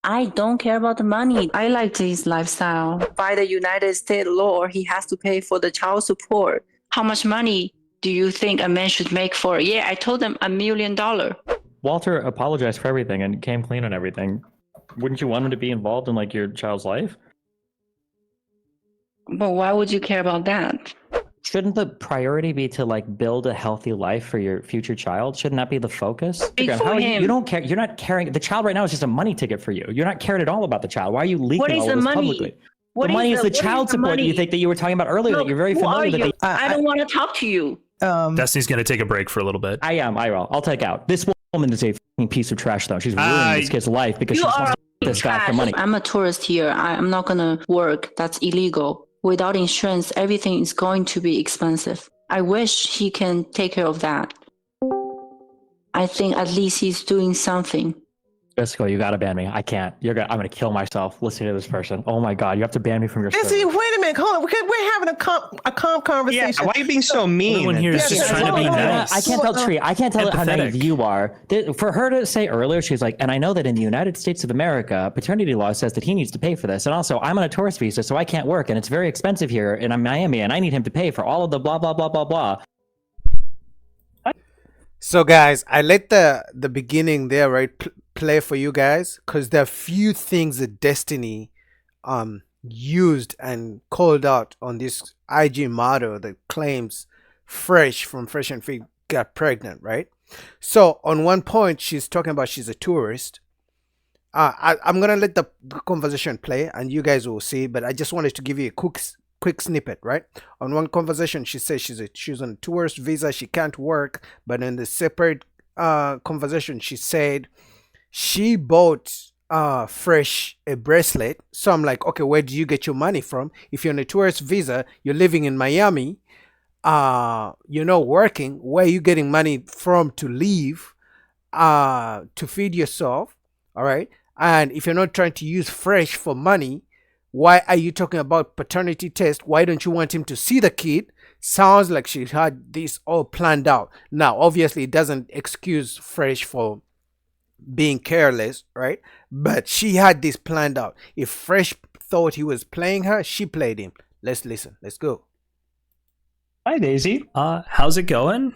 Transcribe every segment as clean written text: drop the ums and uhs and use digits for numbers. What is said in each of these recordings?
I don't care about the money. I like his lifestyle. By the United States law, he has to pay for the child support. How much money do you think a man should make for? Yeah, I told them $1 million. Walter apologized for everything and came clean on everything. Wouldn't you want him to be involved in like your child's life? But why would you care about that? Shouldn't the priority be to like build a healthy life for your future child? Shouldn't that be the focus? Speak for How are you, him. you don't care. You're not caring. The child right now is just a money ticket for you. You're not caring at all about the child. Why are you What leaking is all the of this money? publicly? What The money is the what child the support that you money? think that you were talking about earlier. That Look, you're very who are familiar that you? they. I don't want to talk to you. Destiny's going to take a break for a little bit. I am. I will. I'll take out. This woman is a fucking piece of trash, though. She's ruining this kid's life because she You just are wants to get this guy for money. I'm a tourist here. I'm not gonna work. That's illegal. Without insurance, everything is going to be expensive. I wish he can take care of that. I think at least he's doing something. Jessica, you gotta ban me. I can't. I'm gonna kill myself listening to this person. Oh my god, you have to ban me from your. Jesse, wait a minute. Hold on. We're having a calm conversation. Yeah, why are you being so mean? Everyone here is just trying to be nice. I can't tell Tree. I can't tell how naive Empathetic. you are. For her to say earlier, she's like, and I know that in the United States of America, paternity law says that he needs to pay for this. And also, I'm on a tourist visa, so I can't work, and it's very expensive here, and I'm Miami, and I need him to pay for all of the blah blah blah blah blah. So guys, I let the beginning there, right, play for you guys, because there are few things that Destiny used and called out on this IG model that claims Fresh from Fresh and Fit got pregnant, right? So on one point, she's talking about she's a tourist. I'm gonna let the conversation play, and you guys will see. But I just wanted to give you a quick snippet, right? On one conversation, she says she's on a tourist visa, she can't work. But in the separate conversation, she said she bought Fresh a bracelet. So I'm like, okay, where do you get your money from? If you're on a tourist visa, you're living in Miami, you're not working, where are you getting money from to live, to feed yourself? All right. And if you're not trying to use Fresh for money, why are you talking about paternity test? Why don't you want him to see the kid? Sounds like she had this all planned out. Now, obviously, it doesn't excuse Fresh for being careless, right? But she had this planned out. If Fresh thought he was playing her, she played him. Let's listen. Let's go. Hi, Daisy. How's it going?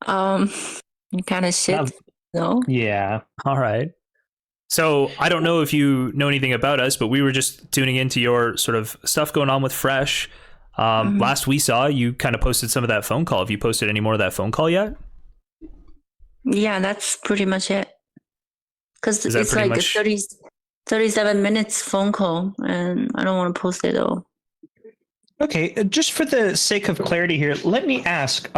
Kind of shit. No. Yeah. All right. So I don't know if you know anything about us, but we were just tuning into your sort of stuff going on with Fresh. Last we saw, you kind of posted some of that phone call. Have you posted any more of that phone call yet? Yeah, that's pretty much it. Because Is that it's pretty like much- a 37 minutes phone call, and I don't want to post it all. Okay, just for the sake of clarity here, let me ask,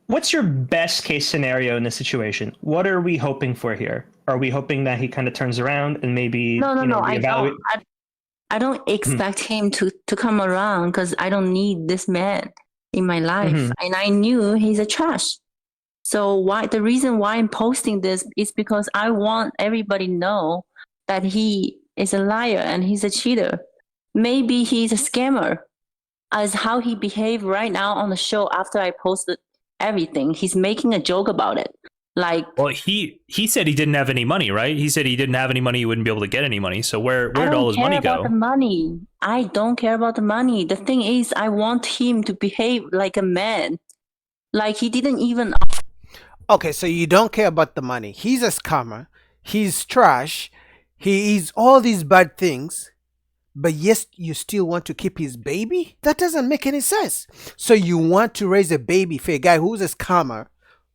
what's your best case scenario in this situation? What are we hoping for here? Are we hoping that he kind of turns around and maybe No, reevaluate? I don't expect him to come around because I don't need this man in my life, and I knew he's a trash. So the reason why I'm posting this is because I want everybody to know that he is a liar and he's a cheater. Maybe he's a scammer, as how he behaved right now on the show after I posted everything. He's making a joke about it. Like, well, he said he didn't have any money, right? He said he didn't have any money. He wouldn't be able to get any money. So where did all his money go? The money. I don't care about the money. The thing is, I want him to behave like a man. Like he didn't even. Okay, so you don't care about the money. He's a scammer. He's trash. He is all these bad things. But yes, you still want to keep his baby? That doesn't make any sense. So you want to raise a baby for a guy who's a scammer,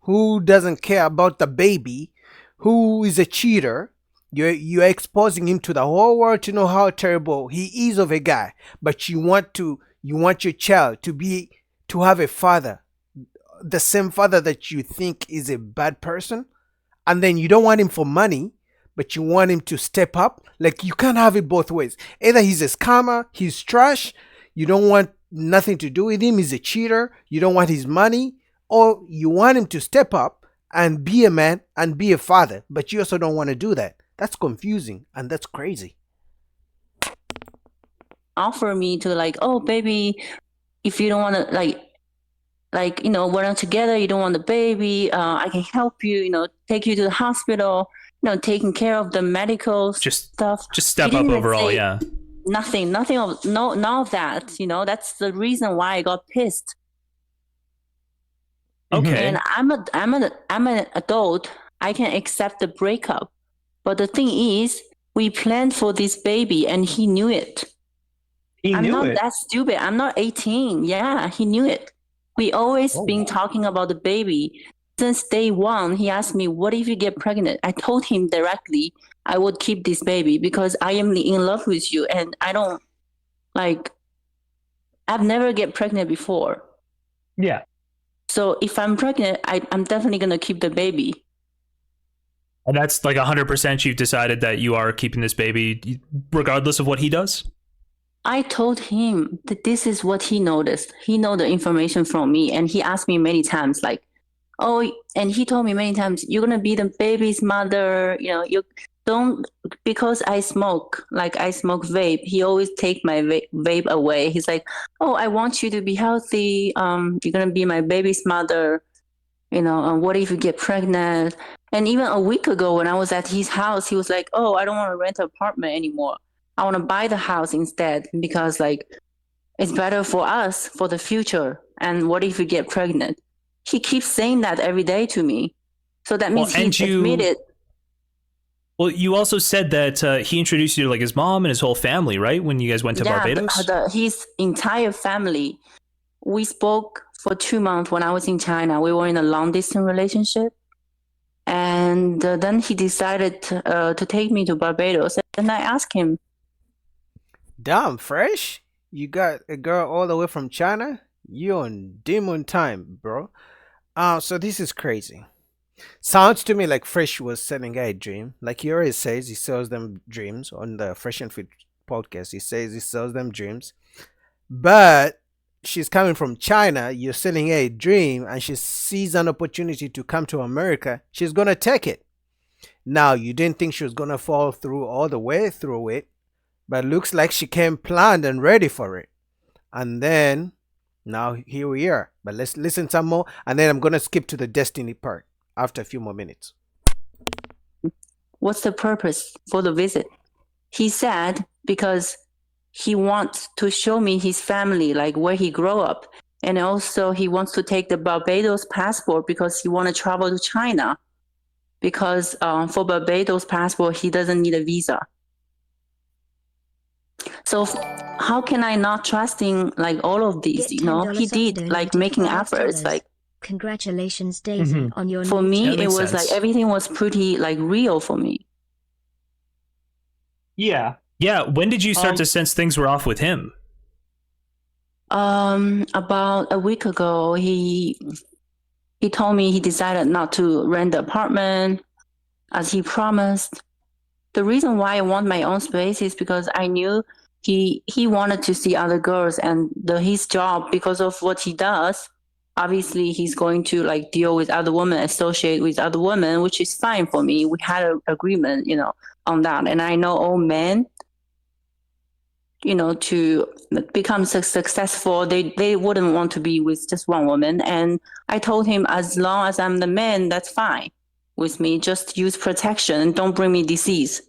who doesn't care about the baby, who is a cheater. You're exposing him to the whole world to know how terrible he is of a guy. But you want your child to have a father, the same father that you think is a bad person, and then you don't want him for money, but you want him to step up. Like, you can't have it both ways. Either he's a scammer, he's trash, you don't want nothing to do with him, he's a cheater, you don't want his money, or you want him to step up and be a man and be a father, but you also don't want to do that. That's confusing and that's crazy. Offer me to, like, oh baby, if you don't want to, like, like, we're not together, you don't want the baby, I can help you, take you to the hospital, taking care of the medical Just stuff. step He up didn't overall, say yeah. nothing of none of that. That's the reason why I got pissed. Okay. And I'm an adult. I can accept the breakup. But the thing is, we planned for this baby and he knew it. I'm not that stupid. I'm not 18. Yeah, he knew it. We always been talking about the baby. Since day one, he asked me, what if you get pregnant? I told him directly, I would keep this baby because I am in love with you. And I don't, I've never get pregnant before. Yeah. So if I'm pregnant, I'm definitely going to keep the baby. And that's like 100% you've decided that you are keeping this baby regardless of what he does? I told him that this is what he noticed. He know the information from me, and he asked me many times, and he told me many times, you're gonna be the baby's mother. You don't, because I smoke vape. He always take my vape away. He's like, oh, I want you to be healthy. You're gonna be my baby's mother. What if you get pregnant? And even a week ago, when I was at his house, he was like, oh, I don't want to rent an apartment anymore. I want to buy the house instead because it's better for us for the future. And what if you get pregnant? He keeps saying that every day to me. So that means he admitted. Well, you also said that he introduced you to his mom and his whole family, right? When you guys went to Barbados? His entire family. We spoke for 2 months when I was in China. We were in a long distance relationship. And then he decided to take me to Barbados. And I asked him, damn, Fresh, you got a girl all the way from China? You on demon time, bro. So this is crazy. Sounds to me like Fresh was selling a dream. Like he always says, he sells them dreams on the Fresh and Fit podcast. He says he sells them dreams. But she's coming from China, you're selling a dream, and she sees an opportunity to come to America, she's gonna take it. Now, you didn't think she was gonna fall through all the way through it, but looks like she came planned and ready for it. And then, now here we are. But let's listen some more, and then I'm gonna skip to the destiny part after a few more minutes. What's the purpose for the visit? He said, because he wants to show me his family, where he grew up. And also he wants to take the Barbados passport because he want to travel to China. Because for Barbados passport, he doesn't need a visa. So how can I not trusting all of these? He did making efforts. Congratulations, Daisy, on your. For me, it was sense. everything was pretty real for me. Yeah. Yeah, when did you start to sense things were off with him? About a week ago, he told me he decided not to rent the apartment as he promised. The reason why I want my own space is because I knew he wanted to see other girls, and his job, because of what he does, obviously he's going to deal with other women, associate with other women, which is fine for me. We had an agreement, on that. And I know all men, to become successful, they wouldn't want to be with just one woman. And I told him, as long as I'm the man, that's fine with me. Just use protection and don't bring me disease.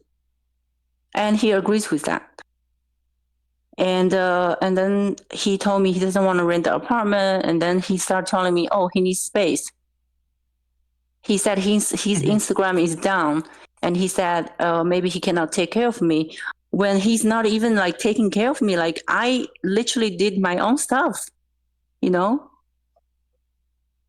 And he agrees with that. And then he told me he doesn't want to rent the apartment. And then he started telling me, oh, he needs space. He said his Instagram is down. And he said, maybe he cannot take care of me. When he's not even taking care of me, I literally did my own stuff,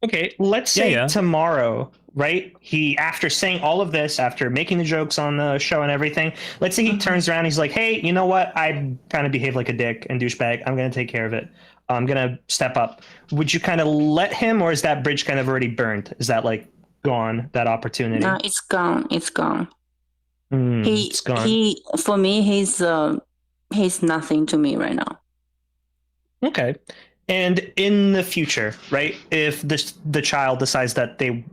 Okay, let's say tomorrow, right? He, after saying all of this, after making the jokes on the show and everything, let's say he turns around, he's like, hey, you know what? I kind of behave like a dick and douchebag. I'm going to take care of it. I'm going to step up. Would you kind of let him, or is that bridge kind of already burned? Is that gone, that opportunity? No, it's gone. It's gone. It's gone. For me, he's nothing to me right now. Okay. And in the future, right, if the child decides that they,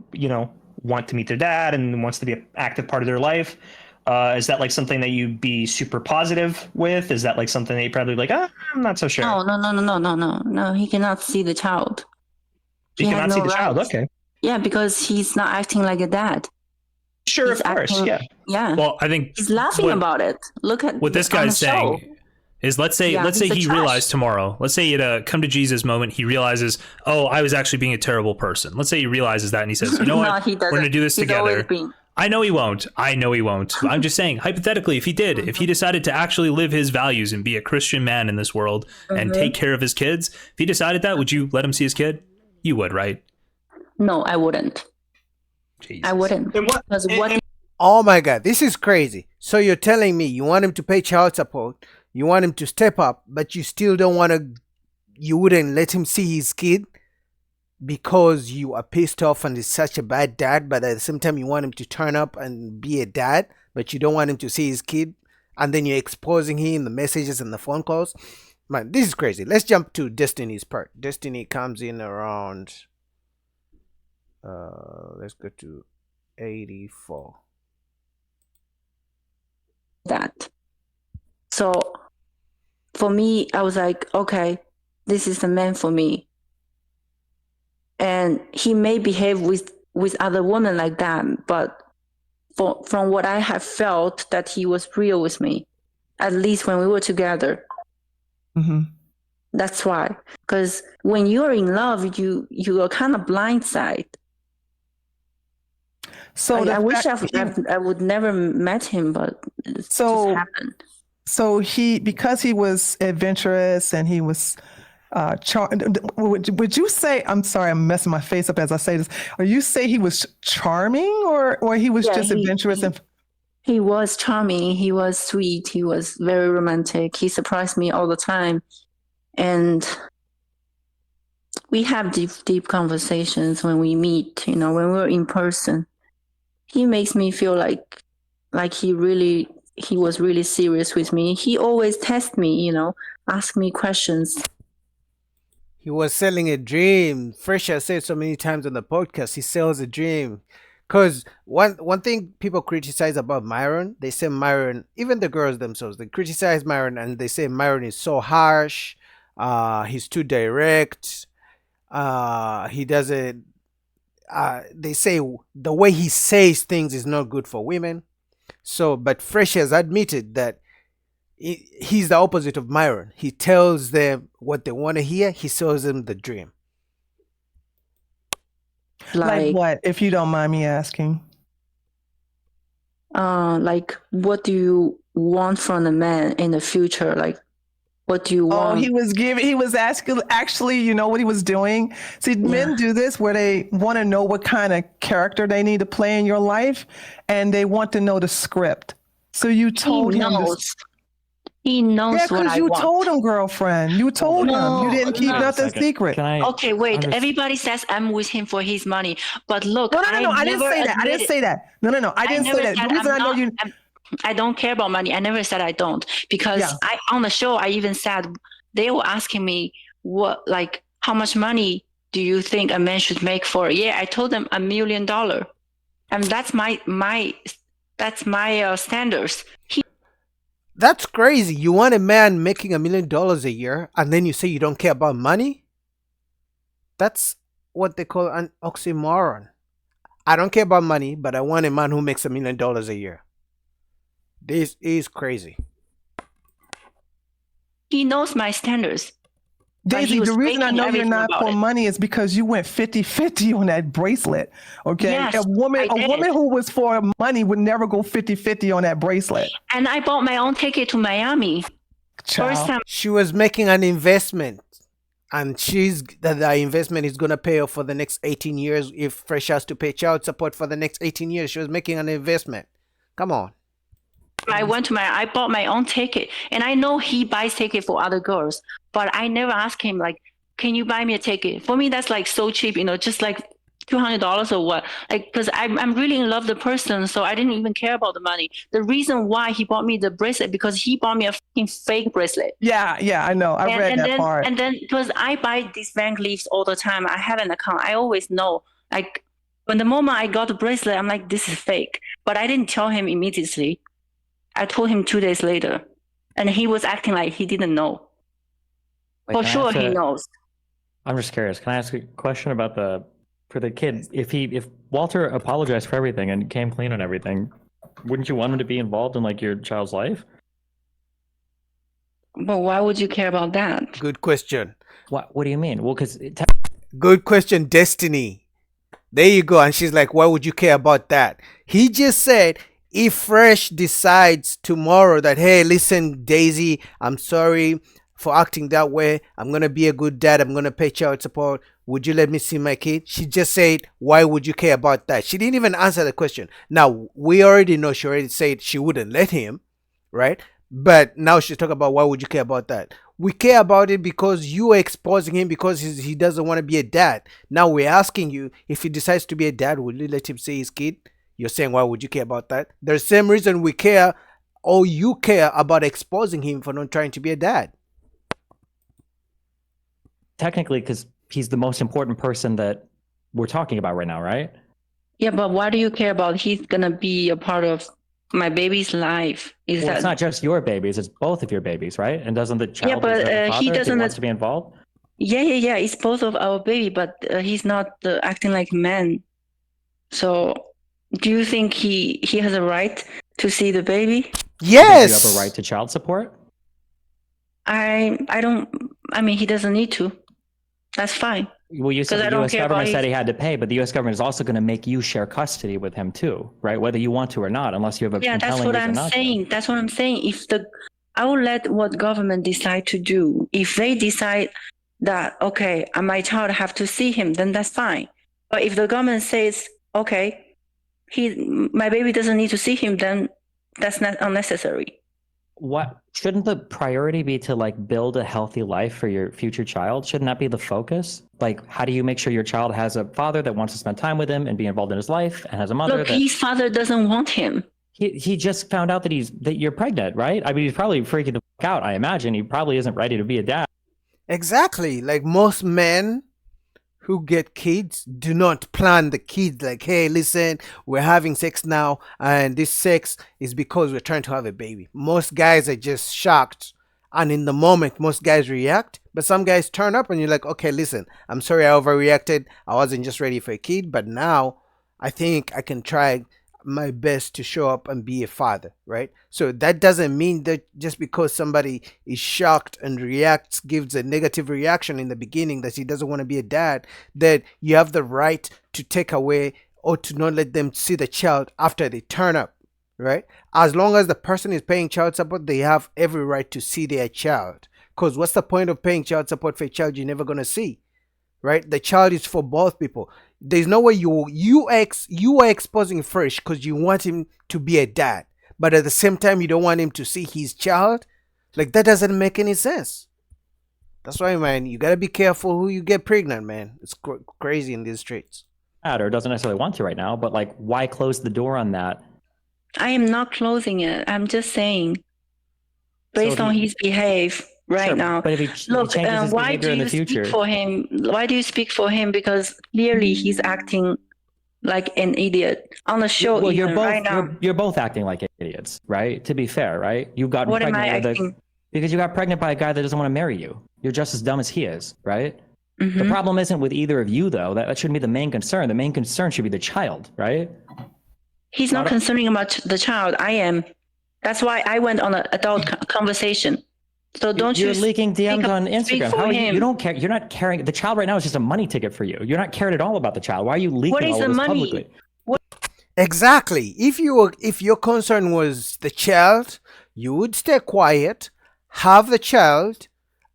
want to meet their dad and wants to be an active part of their life, is that something that you'd be super positive with? Is that something that you probably I'm not so sure? No. He cannot see the child. She He cannot has see no the child. rights. Okay. Yeah, because he's not acting like a dad. Sure, He's of course. acting- Yeah. Yeah. Well, I think He's laughing what- about it. Look at what this on guy's the show. saying is, let's say Yeah, he's a he trash. realized tomorrow. Let's say at a come to Jesus moment, he realizes, oh, I was actually being a terrible person. Let's say he realizes that and he says, you know No, what, he doesn't. we're gonna do this He's always together. been- I know he won't. I'm just saying, hypothetically, if he did, if he decided to actually live his values and be a Christian man in this world and take care of his kids, if he decided that, would you let him see his kid? You would, right? No, I wouldn't. Jesus. I wouldn't. And what? Because what? Oh my God, this is crazy. So you're telling me you want him to pay child support, you want him to step up, but you still don't want to, you wouldn't let him see his kid because you are pissed off and he's such a bad dad, but at the same time you want him to turn up and be a dad, but you don't want him to see his kid, and then you're exposing him in the messages and the phone calls. Man, this is crazy. Let's jump to Destiny's part. Destiny comes in around, let's go to 84. That. So for me, I was like, okay, this is the man for me. And he may behave with other women like that, but from what I have felt, that he was real with me, at least when we were together. Mm-hmm. That's why. Because when you're in love, you are kind of blindsided. So I wish I would never met him, but it So- just happened. So because he was adventurous and he was would you say, I'm sorry, I'm messing my face up as I say this, or you say he was charming or he was Yeah, just adventurous and He was charming. He was sweet. He was very romantic. He surprised me all the time. And we have deep conversations when we meet, when we're in person. He makes me feel like he was really serious with me. He always tests me, ask me questions. He was selling a dream. Fresh has said so many times on the podcast, he sells a dream. Because one thing people criticize about Myron, they say Myron, even the girls themselves, they criticize Myron and they say Myron is so harsh, he's too direct, he doesn't, they say the way he says things is not good for women. So, but Fresh has admitted that he's the opposite of Myron. He tells them what they want to hear. He sells them the dream. like what, if you don't mind me asking? Like, what do you want from a man in the future? Like, what do you want? He was asking, actually, you know what he was doing? See, men do this where they want to know what kind of character they need to play in your life, and they want to know the script. So you told him this. He knows Yeah, what because I you want. told him, girlfriend. You told him. You didn't keep no. nothing Second. secret. Can I? Okay, wait. I'm just- Everybody says I'm with him for his money, but look, No, I didn't never say that. I didn't admitted- say that. No. I didn't say never that. said The reason I'm I know not- you. I don't care about money. I never said I don't, because Yeah. on the show I even said, they were asking me how much money do you think a man should make for a year? I told them $1 million, and that's my standards. That's crazy. You want a man making $1 million a year and then you say you don't care about money? That's what they call an oxymoron. I don't care about money, but I want a man who makes $1 million a year. This is crazy. He knows my standards. But he Daisy, was the reason I faking know you're everything not about for it. money is because you went 50-50 on that bracelet. Okay. Yes, a woman I did. who was for money would never go 50-50 on that bracelet. And I bought my own ticket to Miami. First Child. time. She was making an investment and the investment is going to pay off for the next 18 years. If Fresh has to pay child support for the next 18 years, she was making an investment. Come on. I bought my own ticket, and I know he buys ticket for other girls, but I never asked him can you buy me a ticket? For me, that's so cheap, just like $200 or what, because I'm really in love with the person, so I didn't even care about the money. The reason why he bought me the bracelet, because he bought me a fucking fake bracelet. Yeah, I know. I read that part. And then because I buy these bank leaves all the time, I have an account. I always know, when the moment I got the bracelet, I'm like, this is fake. But I didn't tell him immediately. I told him 2 days later, and he was acting like he didn't know. Wait, For can I sure, ask he knows. I'm just curious. Can I ask a question about for the kid? If Walter apologized for everything and came clean on everything, wouldn't you want him to be involved in like your child's life? But why would you care about that? Good question. What do you mean? Well, because Good question, Destiny. There you go. And she's like, why would you care about that? He just said, if Fresh decides tomorrow that, hey, listen, Daisy, I'm sorry for acting that way. I'm going to be a good dad. I'm going to pay child support. Would you let me see my kid? She just said, why would you care about that? She didn't even answer the question. Now, we already know she already said she wouldn't let him, right? But now she's talking about why would you care about that? We care about it because you are exposing him because he doesn't want to be a dad. Now we're asking you, if he decides to be a dad, will you let him see his kid? You're saying, why would you care about that? The same reason we care, or you care about exposing him for not trying to be a dad. technically, because he's the most important person that we're talking about right now, right? Yeah, but why do you care about he's gonna be a part of my baby's life? Is Well, it's that not just your babies; it's both of your babies, right? And doesn't the child but, deserve a he father if doesn't- wants to be involved? yeah, it's both of our baby, but he's not acting like man. So do you think he has a right to see the baby? Does Yes. you have a right to child support? I don't. I mean, he doesn't need to. That's fine. Well, you said 'Cause I the don't U.S. care about government said his- he had to pay, but the U.S. government is also going to make you share custody with him too, right? Whether you want to or not, unless you have a Yeah, that's compelling what reason I'm not to. saying. That's what I'm saying. I will let what government decide to do. If they decide that okay, my child have to see him, then that's fine. But if the government says okay, my baby doesn't need to see him, then that's not unnecessary. What shouldn't the priority be to like build a healthy life for your future child? Shouldn't that be the focus? Like, how do you make sure your child has a father that wants to spend time with him and be involved in his life, and has a mother Look, that his father doesn't want him. he just found out that you're pregnant, right? I mean, he's probably freaking the fuck out. I imagine he probably isn't ready to be a dad. Exactly. Like most men who get kids do not plan the kids like, hey, listen, we're having sex now, and this sex is because we're trying to have a baby. Most guys are just shocked, and in the moment most guys react, but some guys turn up and you're like, okay, listen, I'm sorry I overreacted. I wasn't just ready for a kid, but now I think I can try my best to show up and be a father, right? So that doesn't mean that just because somebody is shocked and reacts, gives a negative reaction in the beginning that he doesn't want to be a dad, that you have the right to take away or to not let them see the child after they turn up, right? As long as the person is paying child support, they have every right to see their child. Because what's the point of paying child support for a child you're never going to see? Right? The child is for both people. There's no way you are exposing Fresh because you want him to be a dad, but at the same time you don't want him to see his child. Like, that doesn't make any sense. That's why, man, you gotta be careful who you get pregnant, man. It's crazy in these streets. Or doesn't necessarily want to right now, but like, why close the door on that? I am not closing it. I'm just saying, based So on his behavior right Sure, now. but if he Look, changes his why behavior do in the you future, speak for him? Why do you speak for him? Because clearly he's acting like an idiot on the show. well, you're even both right now. you're both acting like idiots, right? To be fair, right? You got What am I pregnant with acting? because you got pregnant by a guy that doesn't want to marry you. You're just as dumb as he is, right? The Mhm. problem isn't with either of you, though. That shouldn't be the main concern. The main concern should be the child, right? He's not concerning about the child. I am. That's why I went on an adult conversation. So don't You're you leaking DMs on speak Instagram. for How are you? him. You don't care. You're not caring. The child right now is just a money ticket for you. You're not caring at all about the child. Why are you leaking What is all the of this money? publicly? Exactly. If your concern was the child, you would stay quiet, have the child,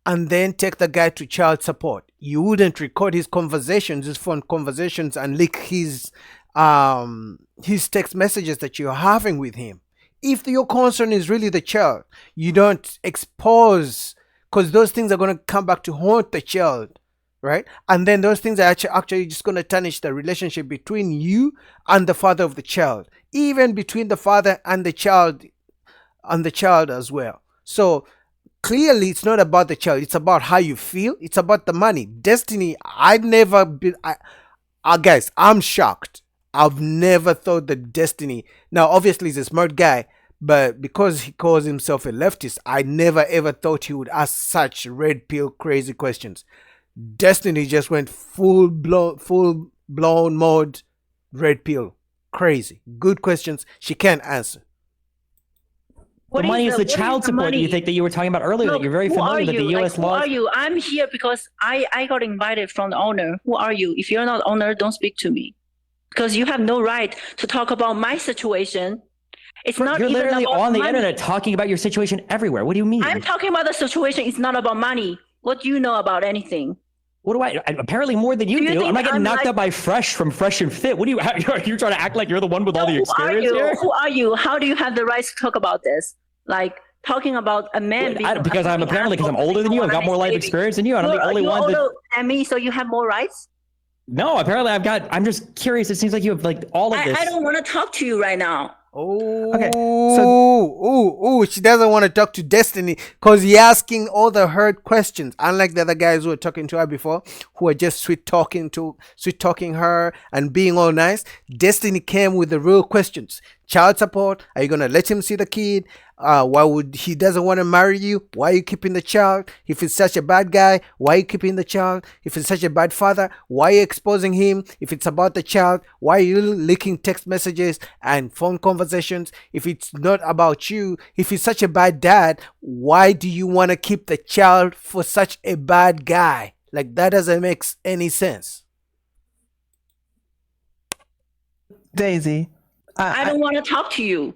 and then take the guy to child support. You wouldn't record his conversations, his phone conversations, and leak his text messages that you're having with him. If your concern is really the child, you don't expose, because those things are going to come back to haunt the child, right? And then those things are actually just going to tarnish the relationship between you and the father of the child, even between the father and the child as well. So clearly it's not about the child, it's about how you feel, it's about the money. Destiny, guys, I'm shocked. I've never thought that Destiny, now obviously he's a smart guy, but because he calls himself a leftist, I never ever thought he would ask such red pill crazy questions. Destiny just went full blown mode red pill. Crazy. Good questions. She can't answer. The money is the child support that you think that you were talking about earlier. That you're very familiar with the U.S. Who laws. are you? I'm here because I got invited from the owner. Who are you? If you're not owner, don't speak to me, because you have no right to talk about my situation. It's not You're even literally about on the money. internet talking about your situation everywhere. What do you mean? I'm talking about the situation. It's not about money. What do you know about anything? What do I? Apparently more than you Do you do. think I'm not getting I'm knocked like- up by Fresh from Fresh and Fit. What do you? You're trying to act like you're the one with all the Who are experience you? here? Who are you? How do you have the right to talk about this? Like talking about a man being Because I'm apparently because I'm older than you. I've got more life experience than you, and I'm the only you're one that. older than me, so you have more rights. No, apparently I'm just curious. It seems like you have like all of this. I don't want to talk to you right now. Oh, Okay, she doesn't want to talk to Destiny because he asking all the hard questions. Unlike the other guys who were talking to her before, who were just sweet talking her and being all nice. Destiny came with the real questions. Child support. Are you gonna let him see the kid? Why would he doesn't want to marry you? Why are you keeping the child? If he's such a bad guy, why are you keeping the child? If he's such a bad father, why are you exposing him? If it's about the child, why are you leaking text messages and phone conversations? If it's not about you, if he's such a bad dad, why do you want to keep the child for such a bad guy? Like, that doesn't make any sense. Daisy, I don't want to talk to you.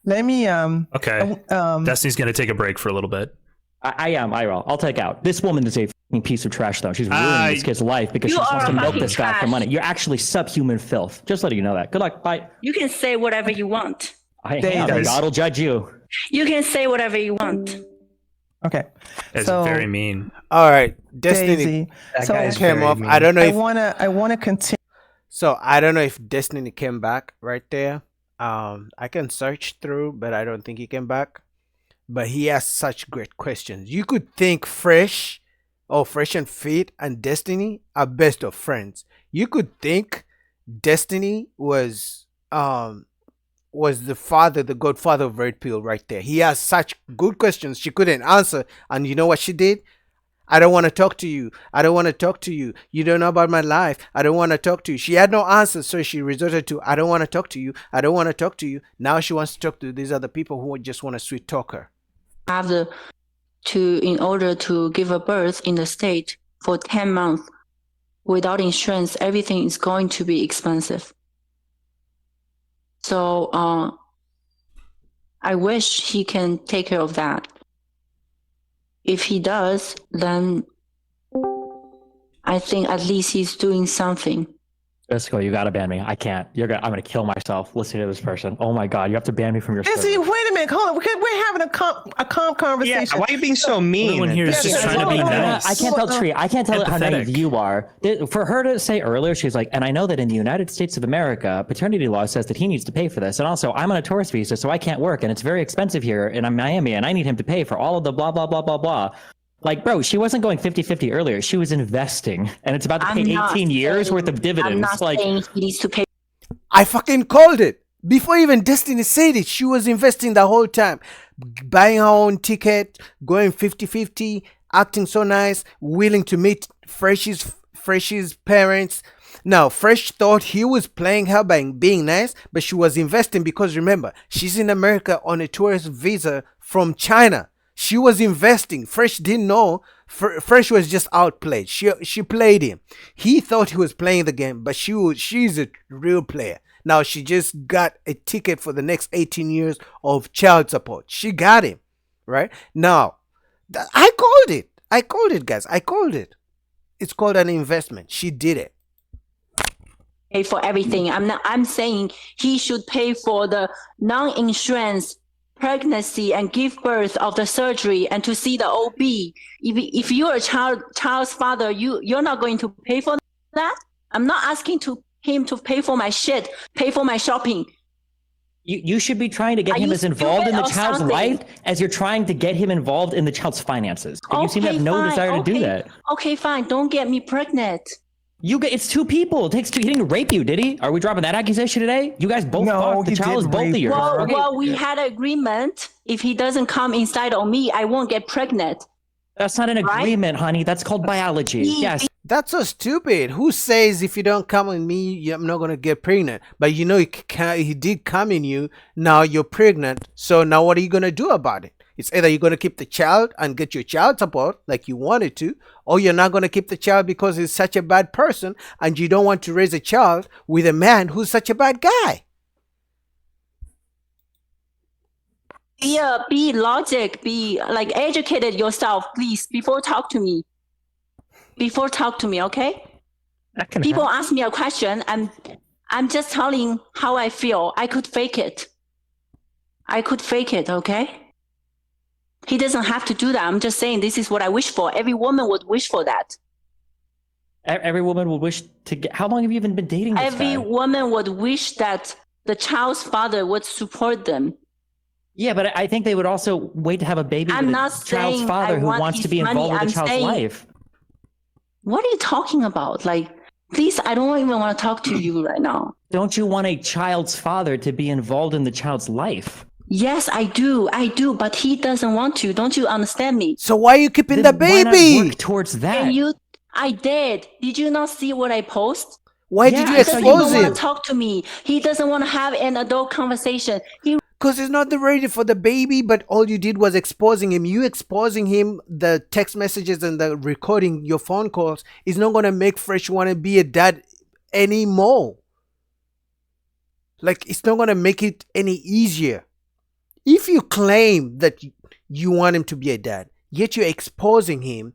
let me Okay. Destiny's going to take a break for a little bit. I am. I'll take out. This woman is a fucking piece of trash, though. She's ruining this kid's life because she You just wants are to a milk fucking this guy for trash. money. You're actually subhuman filth. Just letting you know that. Good luck. Bye. You can say whatever you want. I am. Daisy. God will judge you. You can say whatever you want. okay. It's So- very mean. All right, Destiny Daisy. That So guy's came very off. mean. I don't know if I wanna continue. So I don't know if Destiny came back right there. I can search through, but I don't think he came back. But he asked such great questions. You could think Fresh and Fit and Destiny are best of friends. You could think Destiny was the father, the godfather of Red Pill right there. He asked such good questions she couldn't answer, and you know what she did? I don't want to talk to you. I don't want to talk to you. You don't know about my life. I don't want to talk to you. She had no answers, so she resorted to, I don't want to talk to you. I don't want to talk to you. Now she wants to talk to these other people who just want to sweet talk her. In order to give a birth in the state for 10 months without insurance, everything is going to be expensive. So I wish he can take care of that. If he does, then I think at least he's doing something. Jessica, you gotta ban me. I can't. I'm gonna kill myself listening to this person. Oh my god, you have to ban me from your Daisy, server. wait a minute. Hold on. We're having a calm conversation. Yeah, why are you being so mean? Everyone here is Yeah, just yeah, trying to be hold on. nice. I can't tell Tree. I can't tell how Empathetic. naive you are. For her to say earlier, she's like, and I know that in the United States of America, paternity law says that he needs to pay for this. And also, I'm on a tourist visa, so I can't work, and it's very expensive here, and I'm Miami, and I need him to pay for all of the blah, blah, blah, blah, blah. Like, bro, she wasn't going 50-50 earlier. She was investing, and it's about to pay 18 years worth of dividends. I'm not Like, saying he needs to pay. I fucking called it. Before even Destiny said it, she was investing the whole time. Buying her own ticket, going 50-50, acting so nice, willing to meet Fresh's parents. Now, Fresh thought he was playing her by being nice, but she was investing because remember, she's in America on a tourist visa from China. She was investing. Fresh didn't know. Fresh was just outplayed. She played him. He thought he was playing the game, but she's a real player. Now she just got a ticket for the next 18 years of child support. She got him, right? Now, I called it. I called it, guys. I called it. It's called an investment. She did it. Pay for everything. I'm saying he should pay for the non-insurance pregnancy and give birth of the surgery and to see the OB. If you're a child's father, you're not going to pay for that. I'm not asking him to pay for my shit, pay for my shopping. you should be trying to get Are him you as involved in the stupid or child's something? life as you're trying to get him involved in the child's finances. But you seem to have no fine, desire to do okay. that. Okay, fine. Don't get me pregnant. It's two people. It takes two. He didn't rape you, did he? Are we dropping that accusation today? You guys both No, fucked. The he child is did both of rape yours. her. Well, Okay. well, we had an agreement. If he doesn't come inside on me, I won't get pregnant. That's not an Right? agreement, honey. That's called biology. Be- Yes. That's so stupid. Who says if you don't come in me, I'm not gonna get pregnant? But you know he did come in you. Now you're pregnant. So now what are you gonna do about it? It's either you're gonna keep the child and get your child support like you wanted to, or you're not gonna keep the child because he's such a bad person and you don't want to raise a child with a man who's such a bad guy. Be logic, be like educated yourself, please, before talk to me. Before talk to me, okay? That can People happen. ask me a question, and I'm just telling how I feel. I could fake it. Okay? He doesn't have to do that. I'm just saying this is what I wish for. Every woman would wish for that. Every woman would wish to get. How long have you even been dating this Every guy? woman would wish that the child's father would support them. Yeah, but I think they would also wait to have a baby I'm with not a child's saying father I who want wants to his be money. involved with I'm the child's saying- life. What are you talking about? Like, please, I don't even want to talk to you right now. Don't you want a child's father to be involved in the child's life? Yes, I do, but he doesn't want to. Don't you understand me? So why are you keeping the Then why not baby? work towards that? And I did. Did you not see what I post? Why Yeah, did you I He saw doesn't expose even want him? to talk to me. He doesn't want to have an adult conversation. Because he's not ready for the baby, but all you did was exposing him. You exposing him, the text messages and the recording your phone calls is not going to make Fresh want to be a dad anymore. Like, it's not going to make it any easier. If you claim that you want him to be a dad, yet you're exposing him,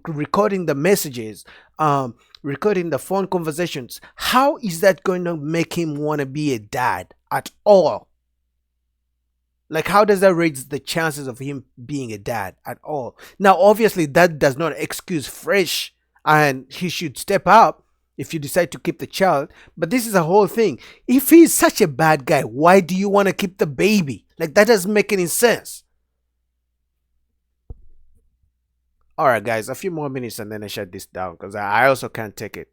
recording the messages, recording the phone conversations, how is that going to make him want to be a dad at all? Like, how does that raise the chances of him being a dad at all? Now, obviously, that does not excuse Fresh, and he should step up if you decide to keep the child. But this is a whole thing. If he's such a bad guy, why do you want to keep the baby? Like, that doesn't make any sense. All right, guys, a few more minutes and then I shut this down because I also can't take it.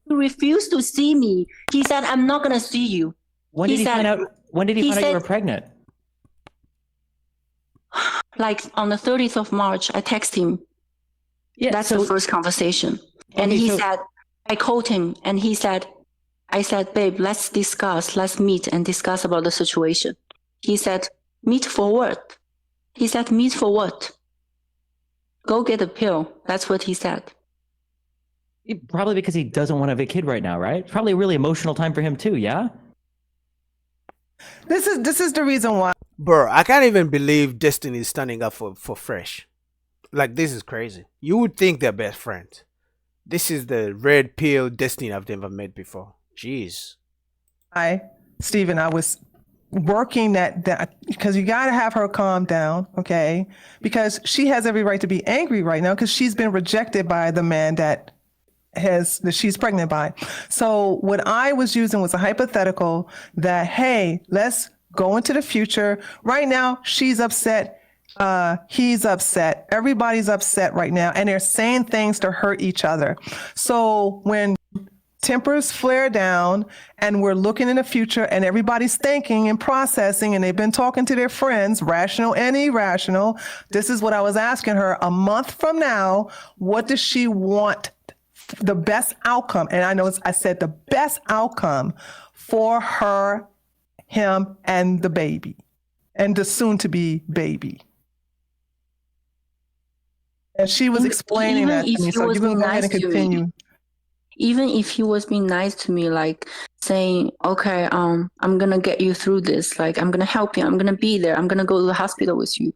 He refused to see me. He said, I'm not going to see you. When He did he said- find out? When did he he find out you said- were pregnant? Like on the 30th of March, I text him. Yeah, That's the first conversation. And Okay, he so- said, I called him and he said, I said, babe, let's meet and discuss about the situation. He said, meet for what? He said, meet for what? Go get a pill. That's what he said. Probably because he doesn't want to have a kid right now, right? Probably a really emotional time for him too. Yeah. This is the reason why. Bro, I can't even believe Destiny is standing up for Fresh. Like, this is crazy. You would think they're best friends. This is the red pill Destiny I've never met before. Jeez. Stephen, I was working that because you got to have her calm down, okay? Because she has every right to be angry right now because she's been rejected by the man that she's pregnant by. So what I was using was a hypothetical that, hey, let's go into the future. Right now, she's upset. He's upset. Everybody's upset right now. And they're saying things to hurt each other. So when tempers flare down and we're looking in the future and everybody's thinking and processing and they've been talking to their friends, rational and irrational. This is what I was asking her a month from now. What does she want? The best outcome. And I said the best outcome for her, him, and the baby and the soon to be baby. And she was explaining Even that to if me. he So was you can go ahead and nice to me. continue. Even if he was being nice to me, like saying, okay, I'm going to get you through this. Like, I'm going to help you. I'm going to be there. I'm going to go to the hospital with you.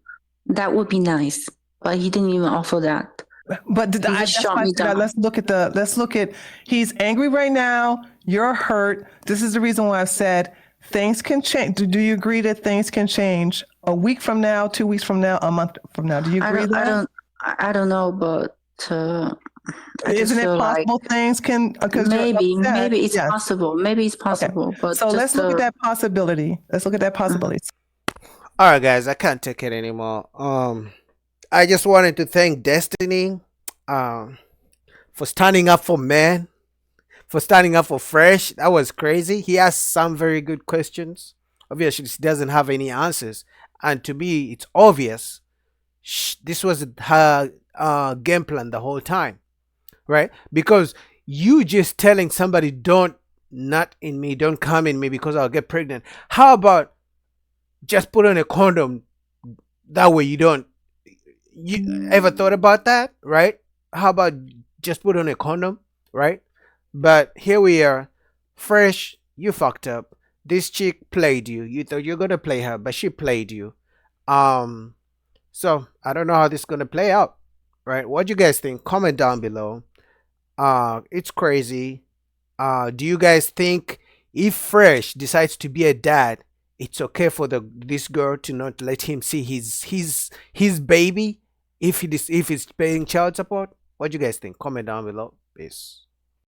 That would be nice. But he didn't even offer that. But He just shot me down. let's look at he's angry right now. You're hurt. This is the reason why I've said things can change. Do you agree that things can change a week from now, 2 weeks from now, a month from now? Do you agree with that? I don't know, but I just Isn't it feel like possible things can? Because you're maybe upset. it's Yes. possible. Maybe it's possible. But So let's just, look at that possibility. Let's look at that possibility. All right, guys, I can't take it anymore. I just wanted to thank Destiny for standing up for men, for standing up for Fresh. That was crazy. He asked some very good questions. Obviously, she doesn't have any answers. And to me, it's obvious this was her game plan the whole time, right? Because you just telling somebody don't nut in me, don't come in me because I'll get pregnant. How about just put on a condom? That way you don't. You ever thought about that, right? How about just put on a condom, right? But here we are, Fresh. You fucked up. This chick played you. You thought you're gonna play her, but she played you. So I don't know how this is gonna play out, right? What do you guys think? Comment down below. It's crazy. Do you guys think if Fresh decides to be a dad, it's okay for this girl to not let him see his baby if he's paying child support? What do you guys think? Comment down below. Peace.